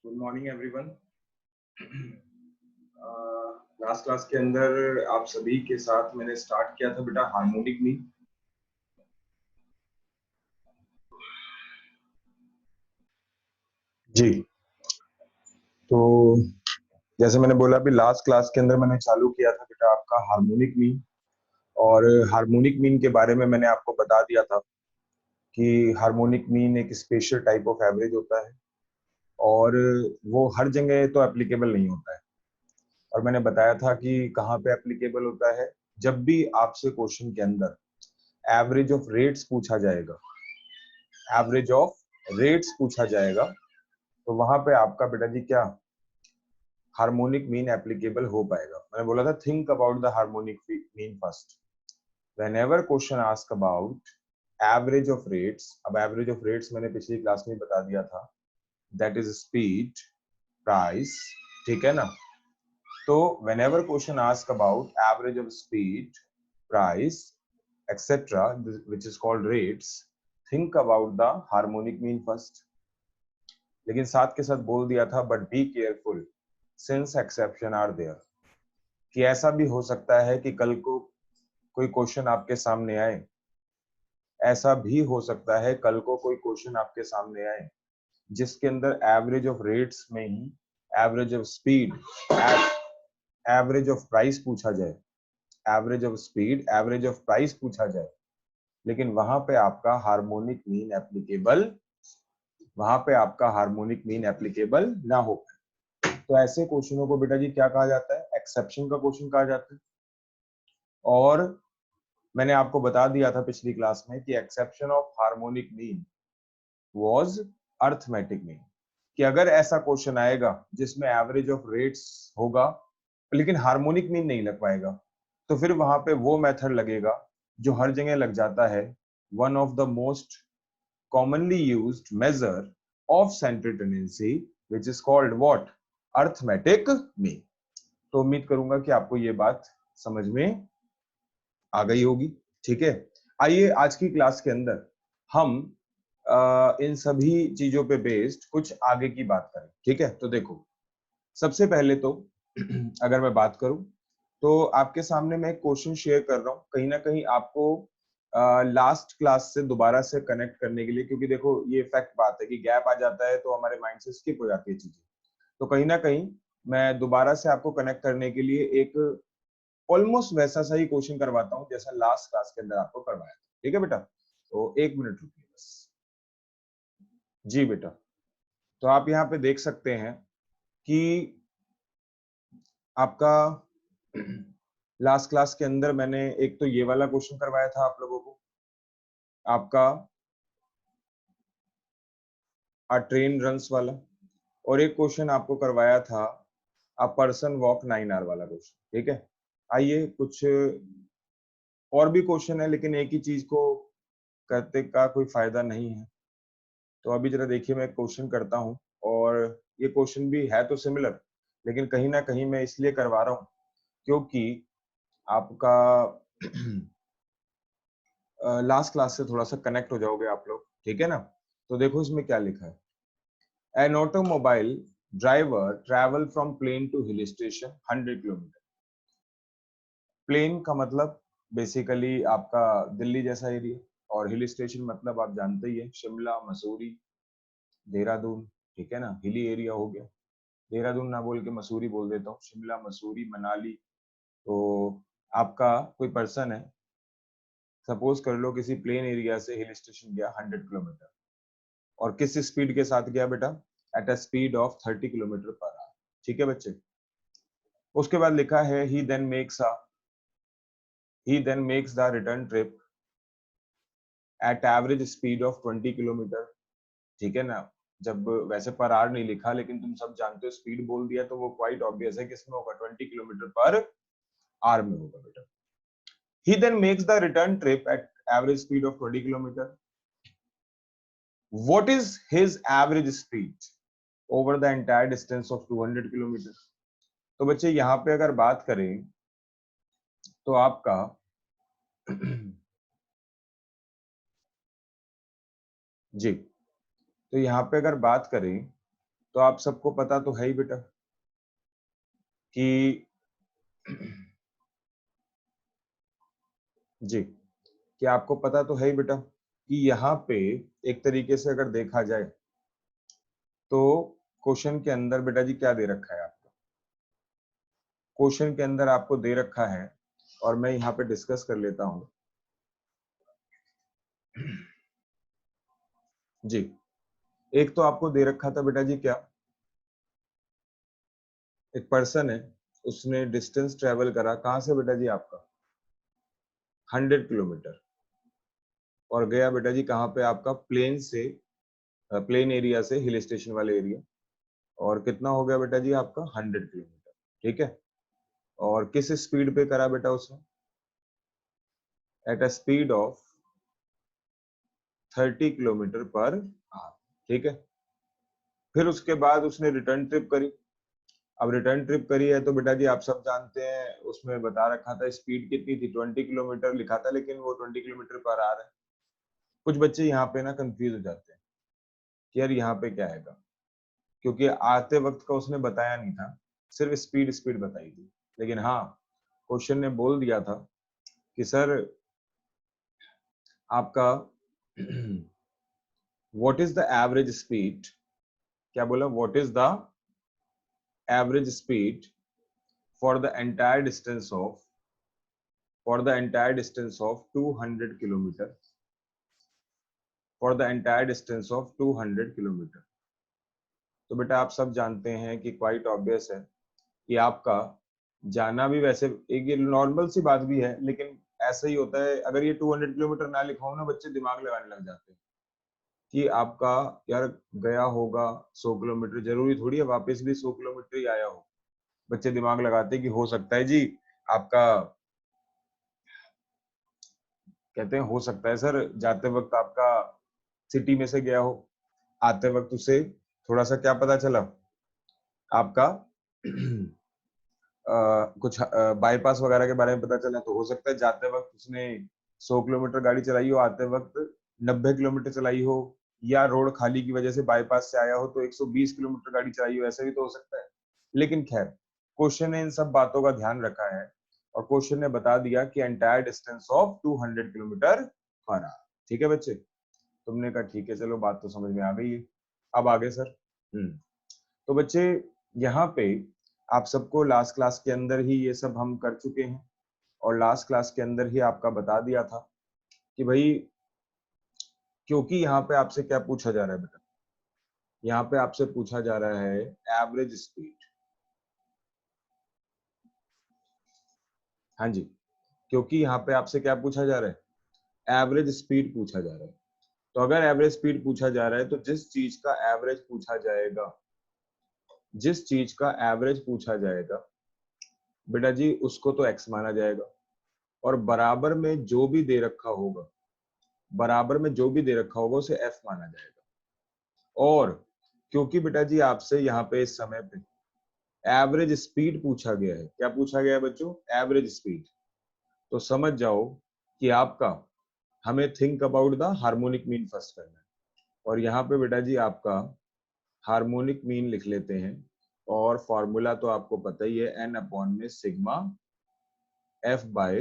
Good morning everyone. Last class के अंदर आप सभी के साथ मैंने स्टार्ट किया था बेटा हार्मोनिक मीन। जी, तो जैसे मैंने बोला अभी लास्ट क्लास के अंदर मैंने चालू किया था बेटा आपका हार्मोनिक मीन। और हार्मोनिक मीन के बारे में मैंने आपको बता दिया था कि हार्मोनिक मीन एक स्पेशल टाइप ऑफ एवरेज होता है और वो हर जगह तो एप्लीकेबल नहीं होता है। और मैंने बताया था कि कहाँ पे एप्लीकेबल होता है, जब भी आपसे क्वेश्चन के अंदर एवरेज ऑफ रेट्स पूछा जाएगा, एवरेज ऑफ रेट्स पूछा जाएगा, तो वहां पे आपका बेटा जी क्या हार्मोनिक मीन एप्लीकेबल हो पाएगा। मैंने बोला था think about the harmonic mean first whenever question ask about average of rates. अब एवरेज ऑफ रेट्स मैंने पिछली क्लास में बता दिया था, दैट इज स्पीड, प्राइस, ठीक है ना। तो whenever question ask about average of speed, price, etcetera which is called rates, think about the harmonic mean first. लेकिन साथ के साथ बोल दिया था but be careful since exception are there, कि ऐसा भी हो सकता है कि कल को कोई क्वेश्चन आपके सामने आए, ऐसा भी हो सकता है कल को कोई क्वेश्चन आपके सामने आए जिसके अंदर एवरेज ऑफ रेट्स में ही average of speed, average of price पूछा जाए, average of speed, average of price पूछा जाए, लेकिन वहां पे आपका हार्मोनिक मीन एप्लीकेबल, वहां पे आपका हार्मोनिक मीन एप्लीकेबल ना हो। तो ऐसे क्वेश्चनों को बेटा जी क्या कहा जाता है, एक्सेप्शन का क्वेश्चन कहा जाता है। और मैंने आपको बता दिया था पिछली क्लास में कि exception of harmonic mean was arithmetic mean, कि अगर ऐसा क्वेश्चन आएगा जिसमें एवरेज ऑफ रेट्स होगा लेकिन हार्मोनिक मीन नहीं लग पाएगा, तो फिर वहां पे वो मेथड लगेगा जो हर जगह लग जाता है, one of the most commonly used measure of central tendency which is called what, arithmetic mean। तो उम्मीद करूंगा कि आपको ये बात समझ में आ गई होगी, ठीक है। आइए आज की क्लास के अंदर हम इन सभी चीजों पे बेस्ड कुछ आगे की बात करें, ठीक है। तो देखो सबसे पहले तो अगर मैं बात करूं तो आपके सामने मैं एक क्वेश्चन शेयर कर रहा हूं, कहीं ना कहीं आपको लास्ट क्लास से दोबारा से कनेक्ट करने के लिए, क्योंकि देखो ये फैक्ट बात है कि गैप आ जाता है तो हमारे माइंड से स्किप हो जाती है चीजें। तो कहीं ना कहीं मैं दोबारा से आपको कनेक्ट करने के लिए एक ऑलमोस्ट वैसा सा ही क्वेश्चन करवाता हूँ जैसा लास्ट क्लास के अंदर आपको करवाया था, ठीक है बेटा। तो एक मिनट रुकिए बस। जी बेटा, तो आप यहाँ पे देख सकते हैं कि आपका लास्ट क्लास के अंदर मैंने एक तो ये वाला क्वेश्चन करवाया था आप लोगों को, आपका अ ट्रेन रन्स वाला, और एक क्वेश्चन आपको करवाया था अ पर्सन वॉक 9 आवर वाला क्वेश्चन, ठीक है। आइए कुछ और भी क्वेश्चन है लेकिन एक ही चीज को करते का कोई फायदा नहीं है। तो अभी जरा देखिए मैं क्वेश्चन करता हूँ, और ये क्वेश्चन भी है तो सिमिलर, लेकिन कहीं ना कहीं मैं इसलिए करवा रहा हूँ क्योंकि आपका लास्ट क्लास से थोड़ा सा कनेक्ट हो जाओगे आप लोग, ठीक है ना। तो देखो इसमें क्या लिखा है, an automobile driver travel from plain to hill station 100 kilometre. Plain का मतलब बेसिकली आपका दिल्ली जैसा एरिया, और हिल स्टेशन मतलब आप जानते ही है शिमला, मसूरी, देहरादून, ठीक है ना, हिली एरिया हो गया। देहरादून ना बोल के मसूरी बोल देता हूँ, शिमला, मसूरी, मनाली। तो आपका कोई पर्सन है, सपोज कर लो किसी प्लेन एरिया से हिल स्टेशन गया 100 किलोमीटर, और किस स्पीड के साथ गया बेटा, at a speed of 30 kilometre per hour, ठीक है बच्चे। उसके बाद लिखा है he then makes the return trip at average speed of 20 kilometre, ठीक है ना। जब वैसे पर आवर नहीं लिखा लेकिन तुम सब जानते हो स्पीड बोल दिया तो वो क्वाइट ऑब्वियस है किसमें होगा, 20 किलोमीटर पर आवर में होगा बेटा। he then makes the return trip at average speed of 20 kilometer, what is his average speed over the entire distance of 200 kilometer। तो बच्चे यहाँ पे अगर बात करें तो आपका जी, तो यहाँ पे अगर बात करें तो आप सबको पता तो है ही बेटा कि जी, कि आपको पता तो है ही बेटा कि यहाँ पे एक तरीके से अगर देखा जाए तो क्वेश्चन के अंदर बेटा जी क्या दे रखा है आपको? क्वेश्चन के अंदर आपको दे रखा है और मैं यहाँ पे डिस्कस कर लेता हूँ। जी, एक तो आपको दे रखा था बेटा जी क्या? एक पर्सन है, उसने डिस्टेंस ट्रेवल करा कहाँ से बेटा जी आपका? 100 किलोमीटर और गया बेटा जी कहाँ पे आपका? प्लेन से प्लेन एरिया से हिल स्टेशन वाले एरिया और कितना हो गया बेटा जी आपका? 100 किलोमीटर, ठीक है? और किस स्पीड पे करा बेटा उसने? At a speed of 30 kilometre per hour, ठीक है? फिर उसके बाद उसने रिटर्न ट्रिप करी। अब रिटर्न ट्रिप करी है तो बेटा जी आप सब जानते हैं उसमें बता रखा था स्पीड कितनी थी? 20 किलोमीटर लिखा था, लेकिन वो 20 किलोमीटर पर आवर है। कुछ बच्चे यहाँ पे ना कंफ्यूज हो जाते हैं कि यार यहाँ पे क्या आएगा, क्योंकि आते वक्त का उसने बताया नहीं था, सिर्फ स्पीड स्पीड बताई थी। लेकिन हाँ, क्वेश्चन ने बोल दिया था कि सर आपका what is the average speed, क्या बोला? What is the average speed for the entire distance of 200 kilometre, for the entire distance of 200 kilometre. तो बेटा आप सब जानते हैं कि क्वाइट ऑब्वियस है कि आपका जाना भी वैसे एक ये नॉर्मल सी बात भी है, लेकिन ऐसा ही होता है। अगर ये 200 किलोमीटर ना लिखा हो ना, बच्चे दिमाग लगाने लग जाते हैं कि आपका यार गया होगा 100 किलोमीटर, जरूरी थोड़ी है वापस भी 100 किलोमीटर ही आया हो। बच्चे दिमाग लगाते हैं कि हो सकता है जी आपका, कहते हैं हो सकता है सर जाते वक्त आपका सिटी में से गया हो, आते वक्त उसे थोड़ा सा क्या पता चला आपका कुछ बाईपास वगैरह के बारे में पता चला, तो हो सकता है जाते वक्त उसने 100 किलोमीटर गाड़ी चलाई हो, आते वक्त 90 किलोमीटर चलाई हो, या रोड खाली की वजह से बाईपास से आया हो तो 120 किलोमीटर गाड़ी चलाई हो, ऐसा भी तो हो सकता है। लेकिन खैर, क्वेश्चन ने इन सब बातों का ध्यान रखा है और क्वेश्चन ने बता दिया कि entire distance of 200 kilometre per hour. ठीक है बच्चे, तुमने कहा ठीक है, चलो बात तो समझ में आ गई है। अब आगे सर। तो बच्चे यहाँ पे आप सबको लास्ट क्लास के अंदर ही ये सब हम कर चुके हैं और लास्ट क्लास के अंदर ही आपका बता दिया था कि भाई, क्योंकि यहाँ पे आपसे क्या पूछा जा रहा है बेटा? यहाँ पे आपसे पूछा जा रहा है एवरेज स्पीड। हाँ जी, क्योंकि यहाँ पे आपसे क्या पूछा जा रहा है? एवरेज स्पीड पूछा जा रहा है। तो अगर एवरेज स्पीड पूछा जा रहा है तो जिस चीज का एवरेज पूछा जाएगा, जिस चीज का एवरेज पूछा जाएगा बेटा जी, उसको तो एक्स माना जाएगा और बराबर में जो भी दे रखा होगा, बराबर में जो भी दे रखा होगा उसे एफ माना जाएगा। और क्योंकि बेटा जी आपसे यहाँ पे इस समय पे एवरेज स्पीड पूछा गया है, क्या पूछा गया है बच्चों? Average speed. तो समझ जाओ कि आपका हमें think about the harmonic mean first करना है। और यहाँ पे बेटा जी आपका हार्मोनिक मीन लिख लेते हैं और फॉर्मूला तो आपको पता ही है, एन अपॉन में सिग्मा एफ बाय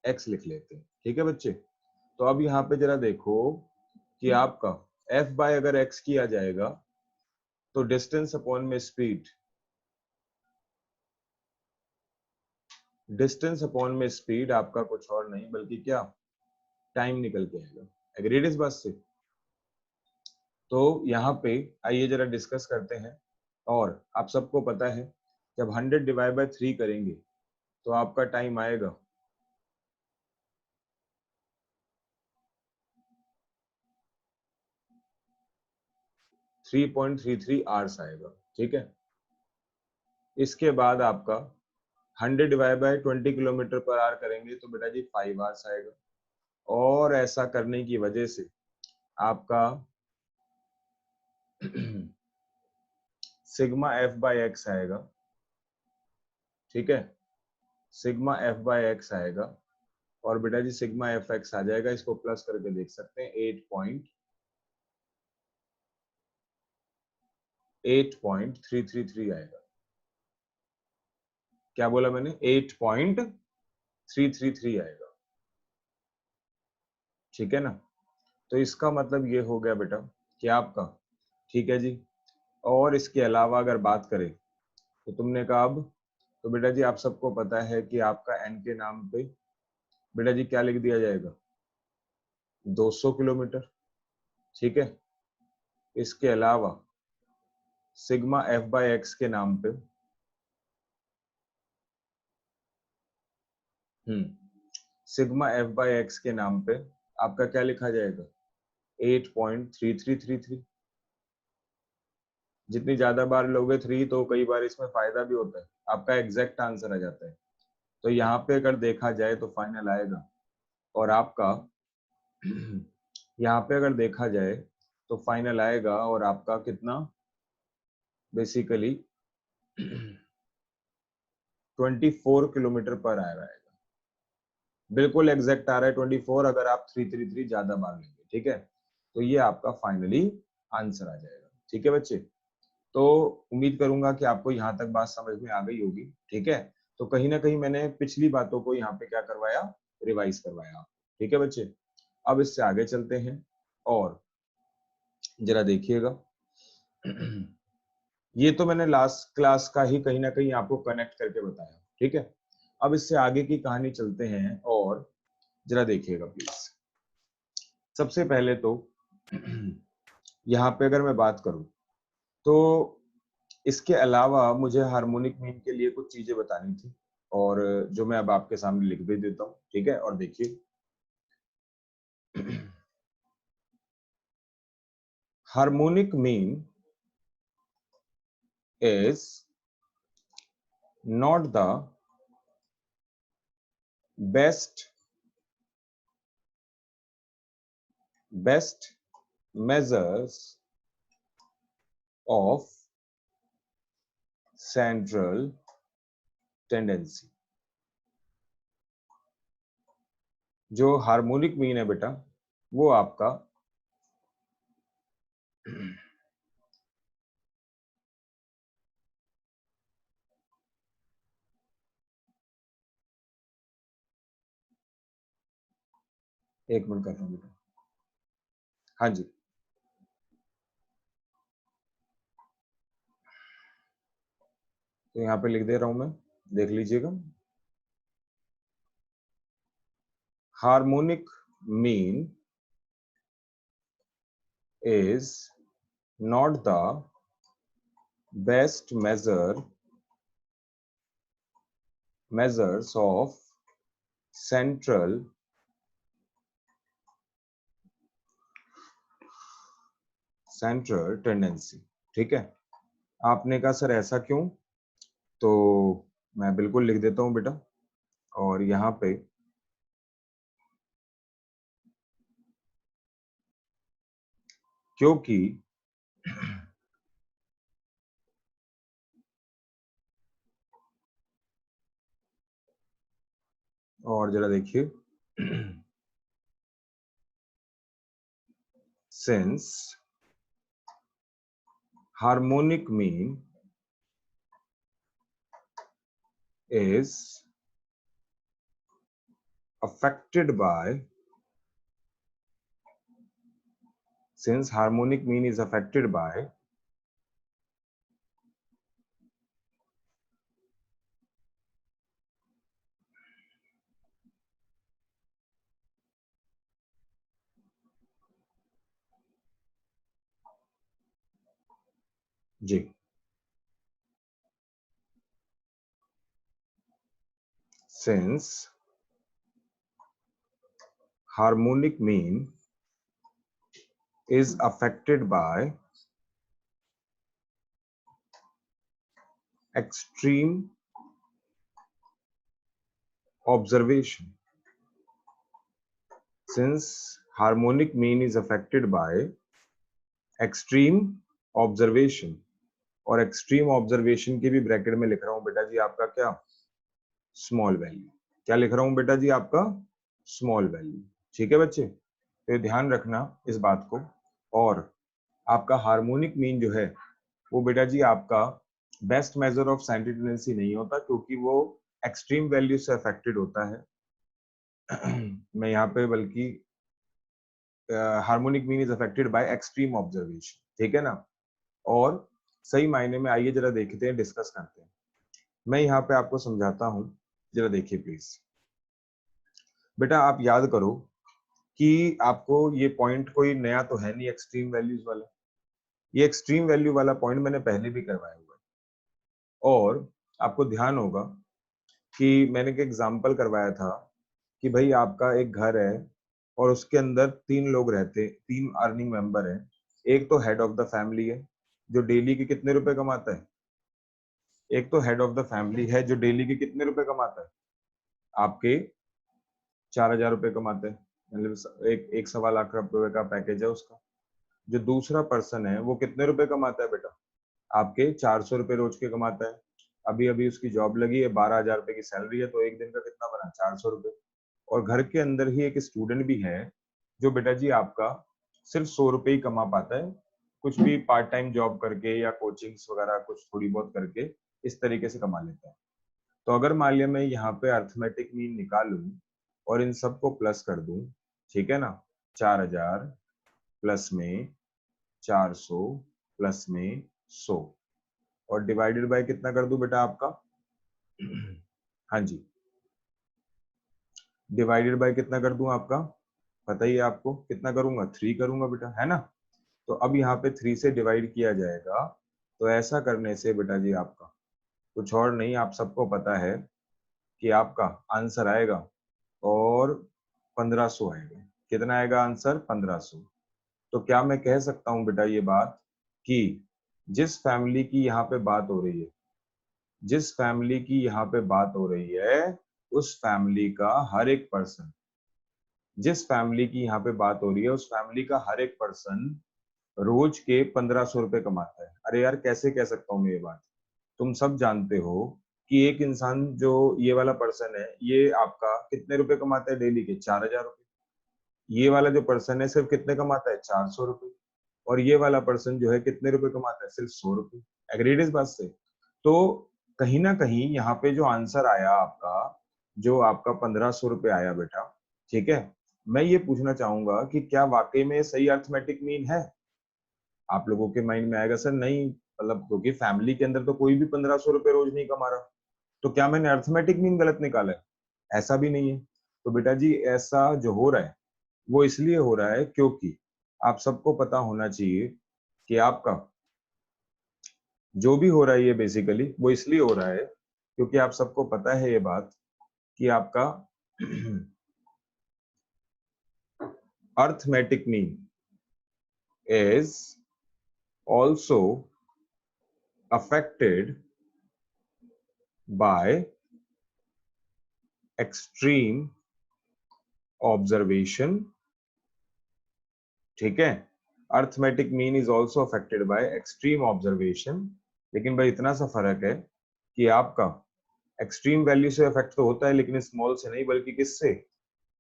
एक्स लिख लेते हैं। ठीक है बच्चे, तो अब यहाँ पे जरा देखो कि आपका f बाय अगर x किया जाएगा तो डिस्टेंस अपॉन में स्पीड, डिस्टेंस अपॉन में स्पीड आपका कुछ और नहीं बल्कि क्या? टाइम निकल के आएगा। एग्रीड इस बात से? तो यहाँ पे आइए जरा डिस्कस करते हैं। और आप सबको पता है जब 100 डिवाइड बाय 3 करेंगे तो आपका टाइम आएगा 3.33 आवर्स आएगा। ठीक है, इसके बाद आपका 100 divide by 20 kilometre per hour करेंगे तो बेटा जी 5 आवर्स आएगा। और ऐसा करने की वजह से आपका सिग्मा एफ बाई एक्स आएगा। ठीक है, सिग्मा एफ बाई एक्स आएगा और बेटा जी सिग्मा एफ एक्स आ जाएगा, इसको प्लस करके देख सकते हैं 8., 8.333 आएगा। क्या बोला मैंने? 8.333 आएगा। ठीक है ना? तो इसका मतलब ये हो गया बेटा कि आपका, ठीक है जी। और इसके अलावा अगर बात करें तो तुमने कहा अब, तो बेटा जी आप सबको पता है कि आपका एन के नाम पे बेटा जी क्या लिख दिया जाएगा? 200 किलोमीटर। ठीक है। इसके अलावा सिग्मा एफ बाई एक्स के नाम पे सिग्मा एफ बाई एक्स के नाम पे आपका क्या लिखा जाएगा? 8.3333। जितनी ज्यादा बार लोगे 3 तो कई बार इसमें फायदा भी होता है, आपका एग्जैक्ट आंसर आ जाता है। तो यहाँ पे अगर देखा जाए तो फाइनल आएगा, और आपका यहाँ पे अगर देखा जाए तो फाइनल आएगा, और आपका कितना बेसिकली 24 किलोमीटर पर आ रहा है। बिल्कुल एग्जैक्ट आ रहा है 24, अगर आप 333 ज्यादा बार लेंगे। ठीक है, तो ये आपका फाइनली आंसर आ जाएगा। ठीक है बच्चे, तो उम्मीद करूंगा कि आपको यहाँ तक बात समझ में आ गई होगी। ठीक है, तो कहीं ना कहीं मैंने पिछली बातों को यहाँ पे क्या करवाया, रिवाइज करवाया। ठीक है बच्चे, अब इससे आगे चलते हैं और जरा देखिएगा। ये तो मैंने लास्ट क्लास का ही कहीं ना कहीं आपको कनेक्ट करके बताया। ठीक है, अब इससे आगे की कहानी चलते हैं और जरा देखिएगा प्लीज। सबसे पहले तो यहाँ पे अगर मैं बात करूं तो इसके अलावा मुझे हार्मोनिक मीन के लिए कुछ चीजें बतानी थी, और जो मैं अब आपके सामने लिख भी देता हूं। ठीक है, और देखिए harmonic mean is not the best measures of central tendency। जो हार्मोनिक मीन है बेटा वो आपका एक मिनट कर रहा हूं बेटा। हाँ जी, तो यहाँ पे लिख दे रहा हूं मैं, देख लीजिएगा। Harmonic mean is not the best measures of central tendency। ठीक है, आपने कहा सर ऐसा क्यों, तो मैं बिल्कुल लिख देता हूं बेटा। और यहाँ पे क्योंकि और जरा देखिए since harmonic mean is affected by जी, since harmonic mean is affected by extreme observation। Since harmonic mean is affected by extreme observation, और एक्सट्रीम ऑब्जर्वेशन की भी ब्रैकेट में लिख रहा हूं बेटा जी आपका क्या, स्मॉल वैल्यू। क्या लिख रहा हूं बेटा जी आपका, स्मॉल वैल्यू। ठीक है बच्चे, तो ध्यान रखना इस बात को। और आपका हार्मोनिक मीन जो है वो बेटा जी आपका best measure of scientific tendency नहीं होता, क्योंकि वो एक्सट्रीम वैल्यू से अफेक्टेड होता है। मैं यहाँ पे बल्कि harmonic mean is affected by extreme observation, ठीक है ना। और सही मायने में आइए जरा देखते हैं, डिस्कस करते हैं। मैं यहाँ पे आपको समझाता हूँ, जरा देखिए प्लीज। बेटा आप याद करो कि आपको ये पॉइंट कोई नया तो है नहीं, एक्सट्रीम वैल्यूज वाला। ये एक्सट्रीम वैल्यू वाला पॉइंट मैंने पहले भी करवाया हुआ है। और आपको ध्यान होगा कि मैंने एक एग्जाम्पल करवाया था कि भाई आपका एक घर है और उसके अंदर 3 लोग रहते, 3 अर्निंग मेंबर हैं। एक तो हेड ऑफ द फैमिली है जो डेली के कितने रुपए कमाता है। एक तो हेड ऑफ द फैमिली है जो डेली के कितने रुपए कमाता है, आपके 4,000 रुपए कमाते हैं। मतलब एक 1.25 लाख रुपए का पैकेज है उसका। जो दूसरा पर्सन है वो कितने रुपए कमाता है बेटा, आपके 400 रुपए रोज के कमाता है। अभी अभी उसकी जॉब लगी है, 12,000 रुपए की सैलरी है, तो एक दिन का कितना बना, 400 रुपए। और घर के अंदर ही एक स्टूडेंट भी है जो बेटा जी आपका सिर्फ 100 रुपए ही कमा पाता है, कुछ भी पार्ट टाइम जॉब करके या कोचिंग्स वगैरह कुछ थोड़ी बहुत करके इस तरीके से कमा लेता है। तो अगर मान लिया मैं यहाँ पे अर्थमेटिक मीन निकालूं और इन सबको प्लस कर दूं, ठीक है ना, 4,000 प्लस में 400 प्लस में 100 और डिवाइडेड बाय कितना कर दूं बेटा आपका, हाँ जी, डिवाइडेड बाय कितना कर दूं आपका, पता ही है आपको कितना करूंगा, 3 करूंगा बेटा, है ना। तो अब यहाँ पे 3 से डिवाइड किया जाएगा। तो ऐसा करने से बेटा जी आपका कुछ और नहीं, आप सबको पता है कि आपका आंसर आएगा और 1500 आएगा। कितना आएगा आंसर, 1500। तो क्या मैं कह सकता हूँ बेटा ये बात कि जिस फैमिली की यहाँ पे बात हो रही है, जिस फैमिली की यहाँ पे बात हो रही है, उस फैमिली का हर एक पर्सन, जिस फैमिली की यहाँ पे बात हो रही है उस फैमिली का हर एक पर्सन रोज के 1500 रुपए कमाता है। अरे यार कैसे कह सकता हूँ मैं ये बात, तुम सब जानते हो कि एक इंसान जो ये वाला पर्सन है ये आपका कितने रुपए कमाता है डेली के, 4,000 रुपए। ये वाला जो पर्सन है सिर्फ कितने कमाता है, 400 रुपए। और ये वाला पर्सन जो है कितने रुपए कमाता है, सिर्फ 100 रुपए। एग्रीड इस बात से। तो कहीं ना कहीं यहाँ पे जो आंसर आया आपका, जो आपका 1500 रुपए आया बेटा, ठीक है, मैं ये पूछना चाहूंगा कि क्या वाकई में सही अर्थमेटिक मीन है। आप लोगों के माइंड में आएगा सर नहीं, मतलब क्योंकि फैमिली के अंदर तो कोई भी 1500 रुपए रोज नहीं कमा रहा, तो क्या मैंने अर्थमेटिक मीन गलत निकाला है। ऐसा भी नहीं है। तो बेटा जी ऐसा जो हो रहा है वो इसलिए हो रहा है क्योंकि आप सबको पता होना चाहिए कि आपका जो भी हो रहा है ये बेसिकली वो इसलिए हो रहा है क्योंकि आप सबको पता है ये बात कि आपका arithmetic mean is also affected by extreme observation, ठीक है। Arithmetic mean is also affected by extreme observation. लेकिन भाई इतना सा फर्क है कि आपका एक्सट्रीम वैल्यू से अफेक्ट तो होता है लेकिन स्मॉल से नहीं, बल्कि किससे,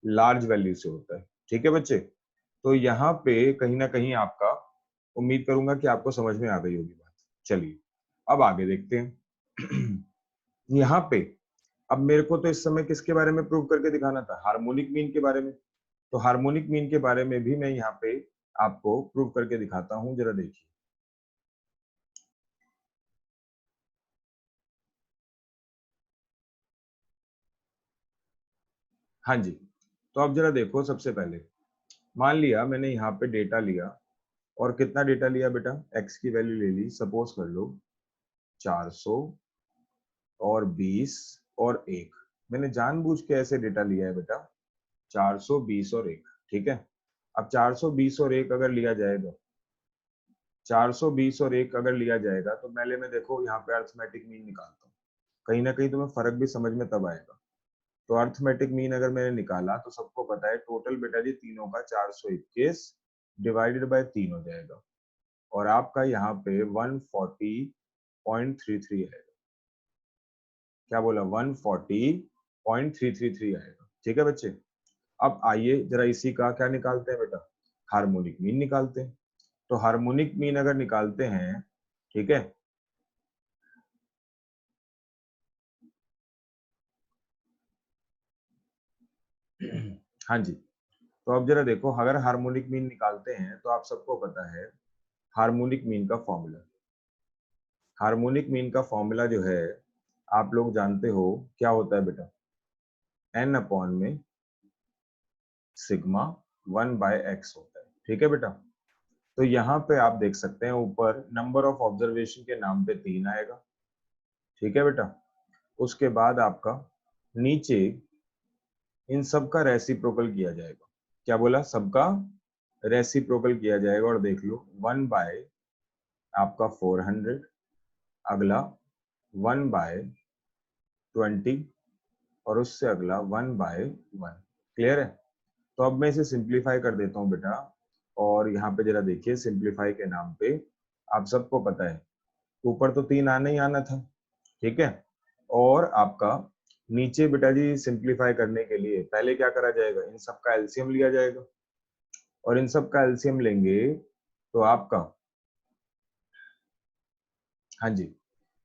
लार्ज वैल्यू से होता है। ठीक है बच्चे, तो यहाँ पे कहीं ना कहीं आपका, उम्मीद करूंगा कि आपको समझ में आ गई होगी बात। चलिए अब आगे देखते हैं। यहाँ पे अब मेरे को तो इस समय किसके बारे में प्रूव करके दिखाना था, हार्मोनिक मीन के बारे में। तो हार्मोनिक मीन के बारे में भी मैं यहाँ पे आपको प्रूव करके दिखाता हूँ, जरा देखिए। हाँ जी, तो अब जरा देखो, सबसे पहले मान लिया मैंने यहाँ पे डेटा लिया, और कितना डेटा लिया बेटा, x की वैल्यू ले ली, सपोज कर लो 400 और 20 और 1। मैंने जानबूझ के ऐसे डेटा लिया है बेटा, 400, 20 और 1, ठीक है। अब 400, 20 और 1 अगर लिया जाएगा, 420 और 1 अगर लिया जाएगा, तो पहले मैं देखो यहाँ पे अर्थमेटिक मीन निकालता हूँ। कहीं ना कहीं तुम्हें फर्क भी समझ में तब आएगा। तो अर्थमेटिक मीन अगर मैंने निकाला तो सबको पता है टोटल बेटा जी तीनों का 421 डिवाइडेड बाय 3 हो जाएगा, और आपका यहाँ पे 140.333 आएगा। क्या बोला, 140.333 आएगा, ठीक है बच्चे। अब आइए जरा इसी का क्या निकालते हैं बेटा, हार्मोनिक मीन निकालते हैं। तो हार्मोनिक मीन अगर निकालते हैं ठीक है। हाँ जी, तो अब जरा देखो, अगर हार्मोनिक मीन निकालते हैं तो आप सबको पता है हार्मोनिक मीन का फॉर्मूला। हार्मोनिक मीन का फॉर्मूला जो है आप लोग जानते हो क्या होता है बेटा, n अपॉन में सिग्मा 1/x होता है। ठीक है बेटा, तो यहाँ पे आप देख सकते हैं ऊपर नंबर ऑफ ऑब्जर्वेशन के नाम पे 3 आएगा। ठीक है बेटा, उसके बाद आपका नीचे इन सब का रेसिप्रोकल किया जाएगा। क्या बोला? सबका रेसिप्रोकल किया जाएगा। और देख लो 1 आपका 400, अगला 1/20 और उससे अगला 1/1। क्लियर है? तो अब मैं इसे सिंप्लीफाई कर देता हूँ बेटा, और यहाँ पे जरा देखिए सिंप्लीफाई के नाम पे आप सबको पता है ऊपर तो 3 आना ही आना था। ठीक है, और आपका नीचे बेटा जी सिंप्लीफाई करने के लिए पहले क्या करा जाएगा, इन सब का एलसीएम लिया जाएगा। और इन सब का एलसीएम लेंगे तो आपका, हाँ जी,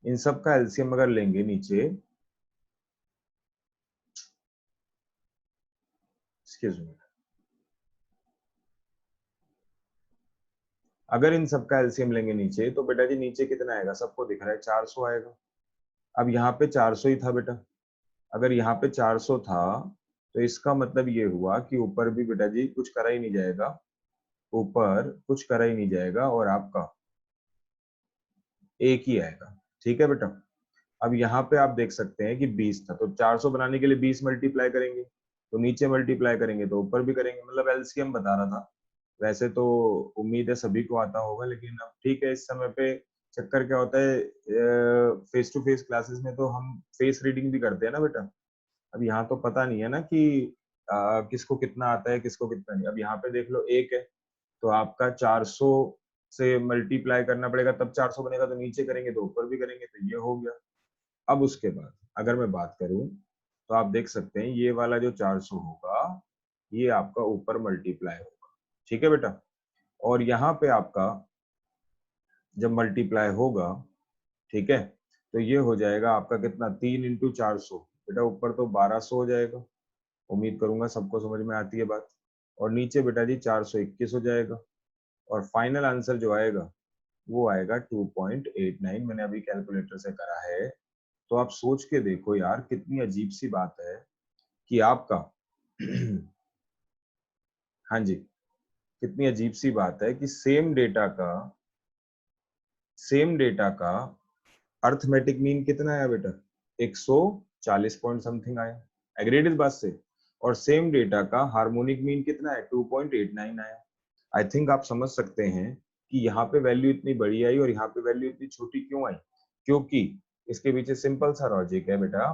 इन सब का एलसीएम अगर लेंगे नीचे, एक्सक्यूज मी, अगर इन सब का एलसीएम लेंगे नीचे तो बेटा जी नीचे कितना आएगा, सबको दिख रहा है 400 आएगा। अब यहाँ पे 400 ही था बेटा, अगर यहाँ पे 400 था तो इसका मतलब ये हुआ कि ऊपर भी बेटा जी कुछ करा ही नहीं जाएगा, ऊपर कुछ करा ही नहीं जाएगा और आपका एक ही आएगा। ठीक है बेटा, अब यहाँ पे आप देख सकते हैं कि 20 था, तो 400 बनाने के लिए 20 मल्टीप्लाई करेंगे, तो नीचे मल्टीप्लाई करेंगे तो ऊपर भी करेंगे, मतलब एलसीएम बता रहा था। वैसे तो उम्मीद है सभी को आता होगा, लेकिन अब ठीक है, इस समय पे चक्कर क्या होता है, फेस टू फेस क्लासेस में तो हम फेस रीडिंग भी करते हैं ना बेटा। अब यहाँ तो पता नहीं है ना कि किसको कितना आता है किसको कितना नहीं। अब यहाँ पे देख लो एक है, तो आपका 400 से मल्टीप्लाई करना पड़ेगा तब 400 बनेगा, तो नीचे करेंगे तो ऊपर भी करेंगे, तो ये हो गया। अब उसके बाद अगर मैं बात करूं तो आप देख सकते हैं ये वाला जो 400 होगा ये आपका ऊपर मल्टीप्लाई होगा। ठीक है बेटा, और यहाँ पे आपका जब मल्टीप्लाई होगा, ठीक है, तो ये हो जाएगा आपका कितना, 3 × 400, बेटा ऊपर तो 1200 हो जाएगा। उम्मीद करूंगा सबको समझ में आती है बात। और नीचे बेटा जी 421 हो जाएगा, और फाइनल आंसर जो आएगा वो आएगा 2.89। मैंने अभी कैलकुलेटर से करा है। तो आप सोच के देखो यार, कितनी अजीब सी बात है कि आपका हाँ जी, कितनी अजीब सी बात है कि सेम डेटा का अर्थमेटिक मीन कितना आया बेटा, 140 पॉइंट समथिंग आया। एग्रीड इस बात से? और सेम डेटा का हार्मोनिक मीन कितना है, 2.89 आया। आई थिंक आप समझ सकते हैं कि यहाँ पे वैल्यू इतनी बड़ी आई और यहाँ पे वैल्यू इतनी छोटी क्यों आई। क्योंकि इसके पीछे सिंपल सा लॉजिक है बेटा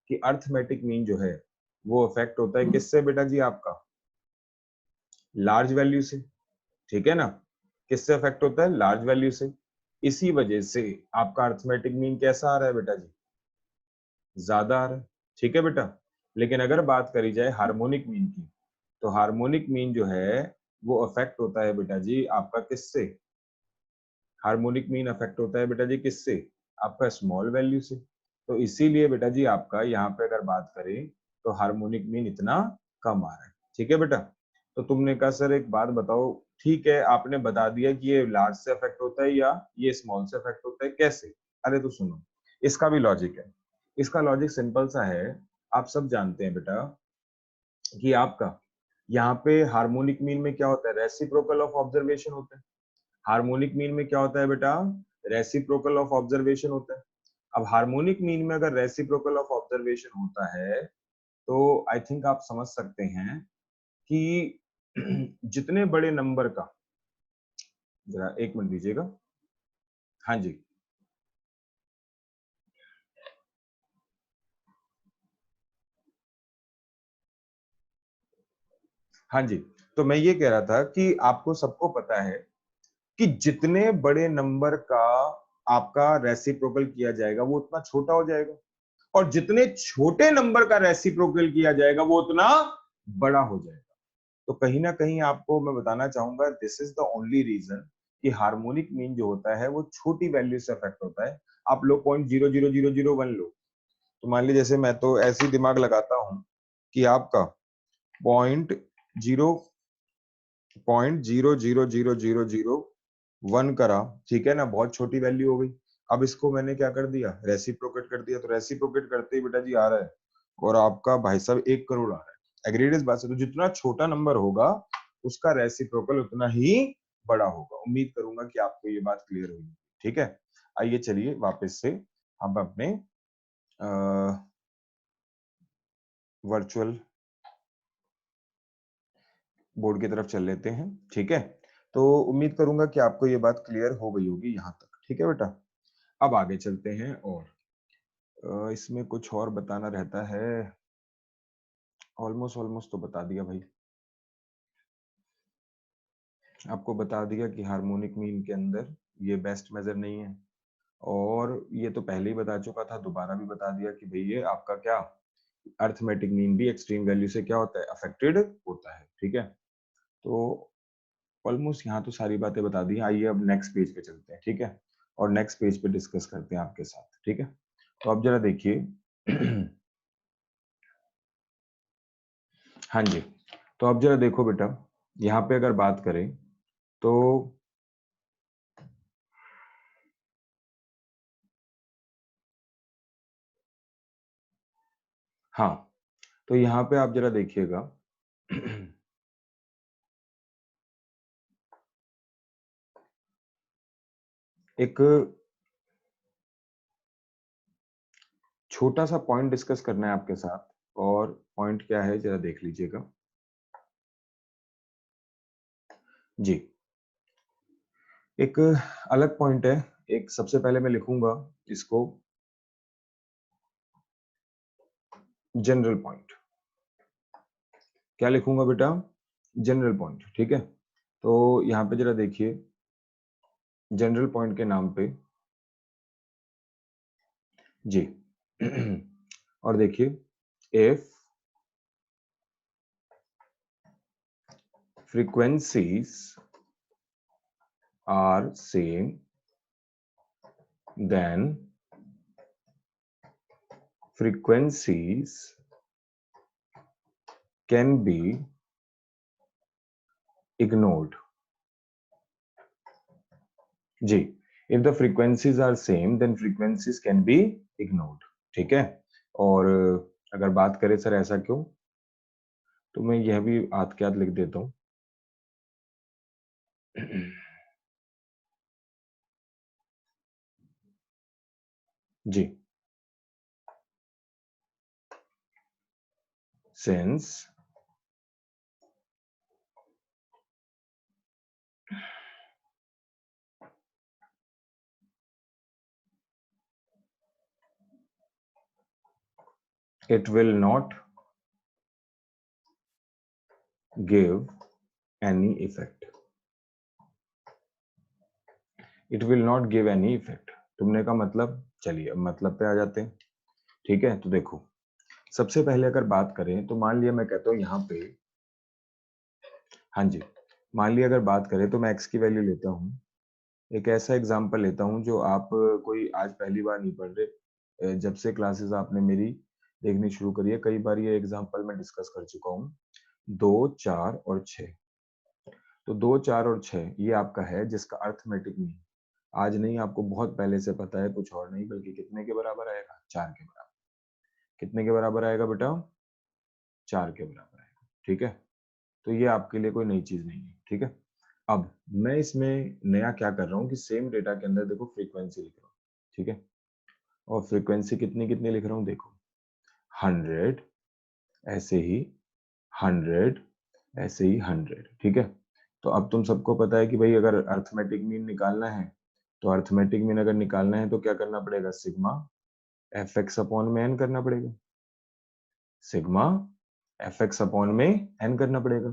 कि अर्थमेटिक मीन जो है वो अफेक्ट होता है किससे बेटा जी, आपका लार्ज वैल्यू से। ठीक है ना, किससे अफेक्ट होता है, लार्ज वैल्यू से। इसी वजह से आपका अर्थमेटिक मीन कैसा आ रहा है बेटा जी, ज्यादा आ रहा है। ठीक है बेटा, लेकिन अगर बात करी जाए हार्मोनिक मीन की, तो हार्मोनिक मीन जो है वो अफेक्ट होता है बेटा जी आपका किससे, हार्मोनिक मीन अफेक्ट होता है बेटा जी किससे, आपका स्मॉल वैल्यू से। तो इसीलिए बेटा जी आपका यहाँ पे अगर बात करें तो हार्मोनिक मीन इतना कम आ रहा है। ठीक है बेटा, तो तुमने कहा सर एक बात बताओ, ठीक है आपने बता दिया कि ये लार्ज से अफेक्ट होता है या ये स्मॉल से अफेक्ट होता है, कैसे? अरे तो सुनो, इसका भी लॉजिक है। इसका लॉजिक सिंपल सा है, आप सब जानते हैं बेटा कि आपका यहाँ पे हार्मोनिक मीन में क्या होता है, रेसिप्रोकल ऑफ ऑब्जर्वेशन होता है। हार्मोनिक मीन में क्या होता है बेटा, रेसिप्रोकल ऑफ ऑब्जर्वेशन होता है। अब हार्मोनिक मीन में अगर रेसिप्रोकल ऑफ ऑब्जर्वेशन होता है तो आई थिंक आप समझ सकते हैं कि जितने बड़े नंबर का, जरा एक मिनट दीजिएगा, हाँ जी, हाँ जी, तो मैं ये कह रहा था कि आपको सबको पता है कि जितने बड़े नंबर का आपका रेसिप्रोकल किया जाएगा वो उतना छोटा हो जाएगा, और जितने छोटे नंबर का रेसिप्रोकल किया जाएगा वो उतना बड़ा हो जाएगा। तो कहीं ना कहीं आपको मैं बताना चाहूंगा, this is the only reason कि हार्मोनिक मीन जो होता है वो छोटी वैल्यू से अफेक्ट होता है। आप लो 0.00001 लो, तो मान लीजिए जैसे मैं तो ऐसे ही दिमाग लगाता हूँ कि आपका 0.0000001 करा, ठीक है ना, बहुत छोटी वैल्यू हो गई। अब इसको मैंने क्या कर दिया, रेसिप्रोकेट कर दिया, तो रेसिप्रोकेट करते ही बेटा जी आ रहा है और आपका भाई साहब 1 करोड़ आ रहा है। एग्रीड इस बात से? तो जितना छोटा नंबर होगा उसका रेसिप्रोकल उतना ही बड़ा होगा। उम्मीद करूंगा कि आपको ये बात क्लियर होगी, ठीक है। आइए चलिए वापस से हम अपने वर्चुअल बोर्ड की तरफ चल लेते हैं, ठीक है। तो उम्मीद करूंगा कि आपको ये बात क्लियर हो गई होगी यहाँ तक, ठीक है बेटा। अब आगे चलते हैं और इसमें कुछ और बताना रहता है। ऑलमोस्ट ऑलमोस्ट तो बता दिया भाई, आपको बता दिया कि हार्मोनिक मीन के अंदर ये बेस्ट मेजर नहीं है, और ये तो पहले ही बता चुका था, दोबारा भी बता दिया कि भाई ये आपका क्या अर्थमेटिक मीन भी एक्सट्रीम वैल्यू से क्या होता है, अफेक्टेड होता है, ठीक है। तो ऑलमोस्ट यहाँ तो सारी बातें बता दी। आइए अब नेक्स्ट पेज पे चलते हैं, ठीक है, और नेक्स्ट पेज पे डिस्कस करते हैं आपके साथ, ठीक है। तो अब जरा देखिए हाँ जी, तो अब जरा देखो बेटा, यहाँ पे अगर बात करें तो हाँ, तो यहाँ पे आप जरा देखिएगा एक छोटा सा पॉइंट डिस्कस करना है आपके साथ, और पॉइंट क्या है जरा देख लीजिएगा जी। एक अलग पॉइंट है, एक सबसे पहले मैं लिखूंगा इसको जनरल पॉइंट। क्या लिखूंगा बेटा? जनरल पॉइंट, ठीक है। तो यहाँ पे जरा देखिए, जनरल पॉइंट के नाम पे जी और देखिए, if frequencies are same, then frequencies can be ignored जी। if the frequencies are same then frequencies can be ignored, ठीक है। और अगर बात करें सर ऐसा क्यों, तो मैं यह भी आद के आद लिख देता हूं जी। since it will not give any effect, it will not give any effect। तुमने का मतलब, चलिए मतलब पे आ जाते हैं, ठीक है। तो देखो, सबसे पहले अगर बात करें तो मान लिया मैं कहता हूं यहाँ पे, हाँ जी, मान लिया अगर बात करें तो मैं x की वैल्यू लेता हूँ, एक ऐसा एग्जांपल लेता हूँ जो आप कोई आज पहली बार नहीं पढ़ रहे, जब से क्लासेस आपने मेरी देखनी शुरू करी है, कई बार ये एग्जांपल मैं डिस्कस कर चुका हूँ। 2, 4 और 6, तो 2, 4 और 6 ये आपका है जिसका अर्थमेटिक मीन आज नहीं, आपको बहुत पहले से पता है, कुछ और नहीं बल्कि कितने के बराबर आएगा, 4 के बराबर। कितने के बराबर आएगा बेटा? 4 के बराबर आएगा, ठीक है। तो ये आपके लिए कोई नई चीज नहीं है, ठीक है। अब मैं इसमें नया क्या कर रहा हूँ कि सेम डेटा के अंदर देखो फ्रीक्वेंसी लिख रहा हूँ, ठीक है। और फ्रीक्वेंसी कितनी कितनी लिख रहा हूँ देखो, 100, ऐसे ही 100, ऐसे ही 100, ठीक है। तो अब तुम सबको पता है कि भाई अगर अर्थमेटिक मीन निकालना है, तो अर्थमेटिक मीन अगर निकालना है तो क्या करना पड़ेगा, सिग्मा एफ एक्स अपॉन में एन करना पड़ेगा, सिग्मा एफ एक्स अपॉन में एन करना पड़ेगा।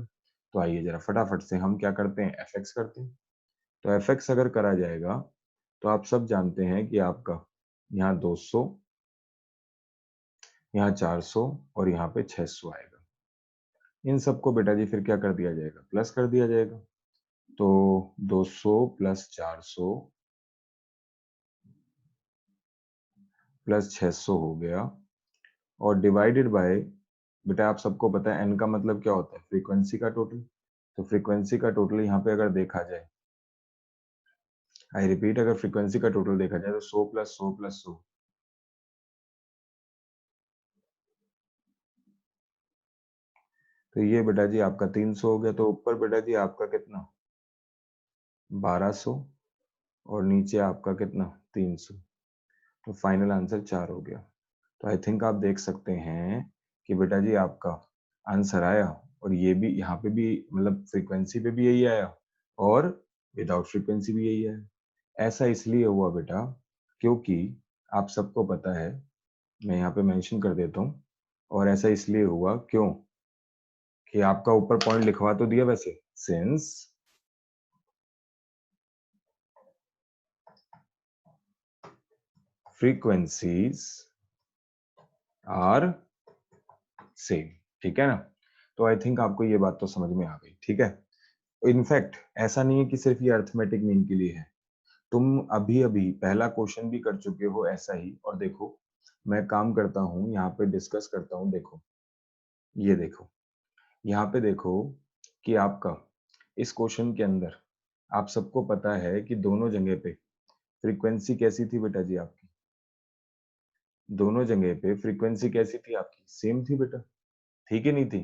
तो आइए जरा फटाफट से हम क्या करते हैं, एफ एक्स करते हैं। तो एफ एक्स अगर करा जाएगा तो आप सब जानते हैं कि आपका यहाँ 200, यहाँ 400 और यहाँ पे 600 आएगा। इन सबको बेटा जी फिर क्या कर दिया जाएगा, प्लस कर दिया जाएगा। तो 200 प्लस 400 प्लस 600 हो गया, और डिवाइडेड बाय, बेटा आप सबको पता है n का मतलब क्या होता है, फ्रीक्वेंसी का टोटल। तो फ्रीक्वेंसी का टोटल यहाँ पे अगर देखा जाए, आई रिपीट, अगर फ्रीक्वेंसी का टोटल देखा जाए तो 100 प्लस 100 प्लस 100, तो ये बेटा जी आपका 300 हो गया। तो ऊपर बेटा जी आपका कितना, 1200, और नीचे आपका कितना, 300। तो फाइनल आंसर 4 हो गया। तो आई थिंक आप देख सकते हैं कि बेटा जी आपका आंसर आया, और ये भी यहाँ पे भी मतलब फ्रीक्वेंसी पे भी यही आया, और विदाउट फ्रीक्वेंसी भी यही आया। ऐसा इसलिए हुआ बेटा क्योंकि आप सबको पता है, मैं यहाँ पे मेंशन कर देता हूँ, और ऐसा इसलिए हुआ क्यों कि आपका ऊपर पॉइंट लिखवा तो दिया वैसे, सिंस frequencies are same, ठीक है ना। तो आई थिंक आपको ये बात तो समझ में आ गई, ठीक है। इनफैक्ट ऐसा नहीं है कि सिर्फ ये अर्थमेटिक मीन के लिए है, तुम अभी अभी पहला क्वेश्चन भी कर चुके हो ऐसा ही। और देखो मैं काम करता हूँ यहाँ पे, डिस्कस करता हूँ, देखो ये देखो, यहाँ पे देखो कि आपका इस क्वेश्चन के अंदर आप सबको पता है कि दोनों जगह पे फ्रीक्वेंसी कैसी थी बेटा जी आपकी, दोनों जगह पे फ्रीक्वेंसी कैसी थी आपकी, सेम थी बेटा, ठीक है नहीं थी।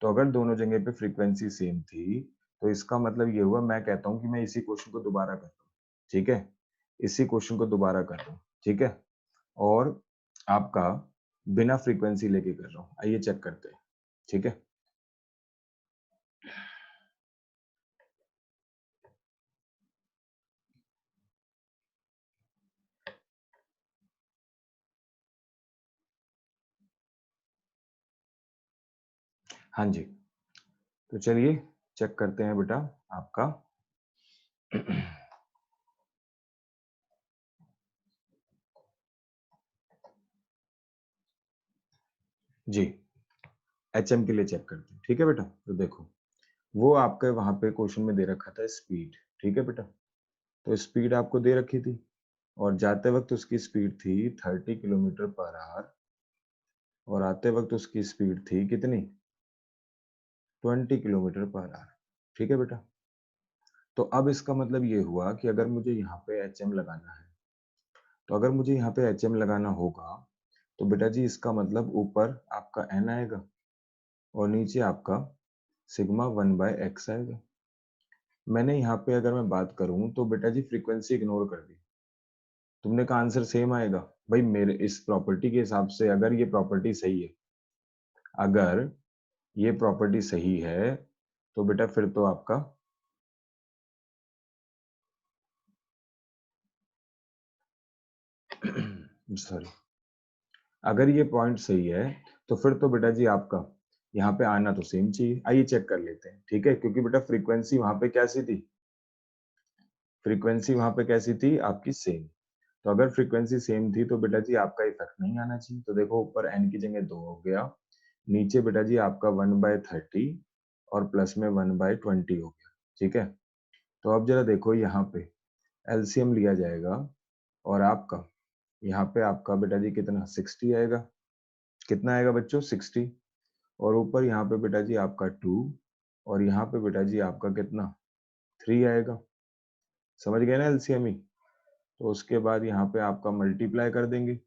तो अगर दोनों जगह पे फ्रीक्वेंसी सेम थी, तो इसका मतलब ये हुआ, मैं कहता हूँ कि मैं इसी क्वेश्चन को दोबारा करता हूँ, ठीक है, इसी क्वेश्चन को दोबारा कर रहा हूँ, ठीक है, और आपका बिना फ्रीक्वेंसी लेके कर रहा हूँ। आइए चेक करते हैं, ठीक है। हाँ जी, तो चलिए चेक करते हैं बेटा आपका। जी, एचएम के लिए चेक करते हैं, ठीक है बेटा। तो देखो वो आपके वहां पे क्वेश्चन में दे रखा था स्पीड, ठीक है बेटा, तो स्पीड आपको दे रखी थी, और जाते वक्त उसकी स्पीड थी 30 किलोमीटर पर आवर, और आते वक्त उसकी स्पीड थी कितनी, 20 किलोमीटर पर आवर, ठीक है बेटा। तो अब इसका मतलब ये हुआ कि अगर मुझे यहाँ पे एच एम लगाना है, तो अगर मुझे यहाँ पे एच एम लगाना होगा, तो बेटा जी इसका मतलब ऊपर आपका एन आएगा, और नीचे आपका सिग्मा 1/x आएगा। मैंने यहाँ पे अगर मैं बात करूं तो बेटा जी फ्रीक्वेंसी इग्नोर कर दी, तुमने कहा आंसर सेम आएगा। भाई मेरे इस प्रॉपर्टी के हिसाब से अगर ये प्रॉपर्टी सही है, अगर ये प्रॉपर्टी सही है, तो बेटा फिर तो आपका सॉरी, अगर ये पॉइंट सही है, तो फिर तो बेटा जी आपका यहाँ पे आना तो सेम चाहिए। आइए चेक कर लेते हैं, ठीक है, क्योंकि बेटा फ्रीक्वेंसी वहां पे कैसी थी, फ्रीक्वेंसी वहां पे कैसी थी आपकी, सेम। तो अगर फ्रीक्वेंसी सेम थी तो बेटा जी आपका इफेक्ट नहीं आना चाहिए। तो देखो ऊपर एन की जगह 2 हो गया, नीचे बेटा जी आपका 1/30 और प्लस में 1/20 हो गया, ठीक है। तो अब जरा देखो यहाँ पे एलसीएम लिया जाएगा, और आपका यहाँ पे आपका बेटा जी कितना, 60 आएगा, कितना आएगा बच्चों, 60, और ऊपर यहाँ पे बेटा जी आपका 2, और यहाँ पे बेटा जी आपका कितना, 3 आएगा, समझ गए ना एलसीएम ही। तो उसके बाद यहाँ पे आपका मल्टीप्लाई कर देंगे,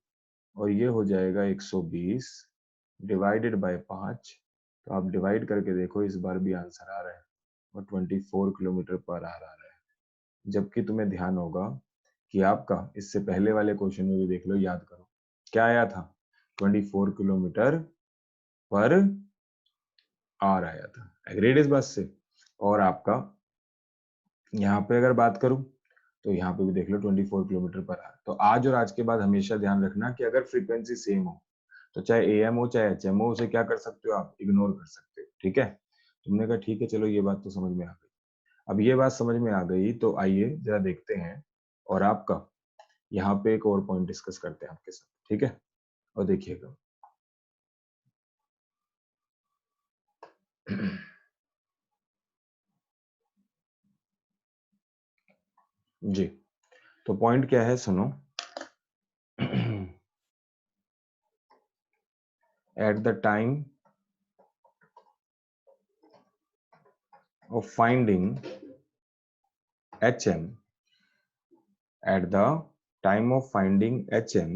और ये हो जाएगा 120 डिवाइडेड बाय 5। तो आप डिवाइड करके देखो, इस बार भी आंसर आ रहा है, और 24 किलोमीटर पर आवर आ रहा है। जबकि तुम्हें ध्यान होगा कि आपका इससे पहले वाले क्वेश्चन में भी देख लो, याद करो क्या आया था, 24 किलोमीटर पर आवर आया था। एग्रीड इस बात से। और आपका यहाँ पे अगर बात करूं, तो यहाँ पे भी देख लो 24 किलोमीटर पर आवर। तो आज और आज के बाद हमेशा ध्यान रखना कि अगर फ्रीक्वेंसी सेम हो, तो चाहे एएम हो चाहे एचएम हो, उसे क्या कर सकते हो आप, इग्नोर कर सकते हो, ठीक है। तुमने कहा ठीक है, चलो ये बात तो समझ में आ गई। अब ये बात समझ में आ गई, तो आइए जरा देखते हैं, और आपका यहाँ पे एक और पॉइंट डिस्कस करते हैं आपके साथ, ठीक है। और देखिएगा जी, तो पॉइंट क्या है सुनो। Eight the time of finding HM, at the time of finding HM,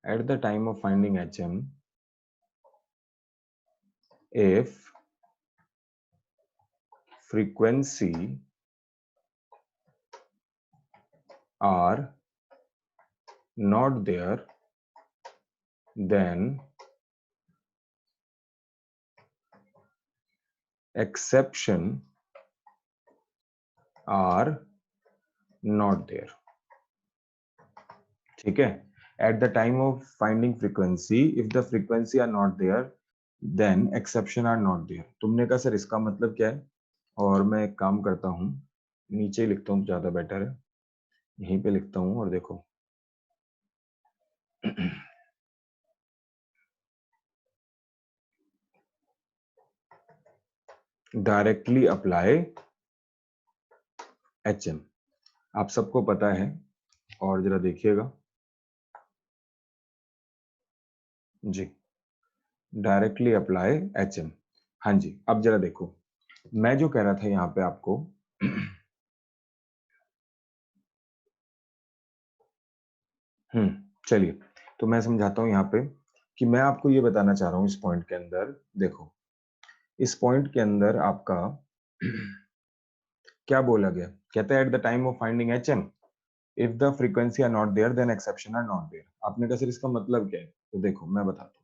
at the time of finding HM, if frequency are not there, then exception are not there. ठीक है, at the time of finding frequency, if the frequency are not there, then exception are not there. तुमने कहा sir इसका मतलब क्या है, और मैं एक काम करता हूँ, नीचे लिखता हूँ, ज्यादा बेटर है, यहीं पे लिखता हूँ और देखो डायरेक्टली अप्लाई HM, आप सबको पता है, और जरा देखिएगा जी, डायरेक्टली अप्लाई HM। हाँ जी, अब जरा देखो, मैं जो कह रहा था यहाँ पे आपको चलिए, तो मैं समझाता हूँ यहाँ पे कि मैं आपको ये बताना चाह रहा हूँ इस पॉइंट के अंदर। देखो, इस पॉइंट के अंदर आपका क्या बोला गया, कहता है at the time of finding HM, if the frequency are not there then exception are not there. आपने कहा सर इसका मतलब क्या है, तो देखो मैं बताता हूँ।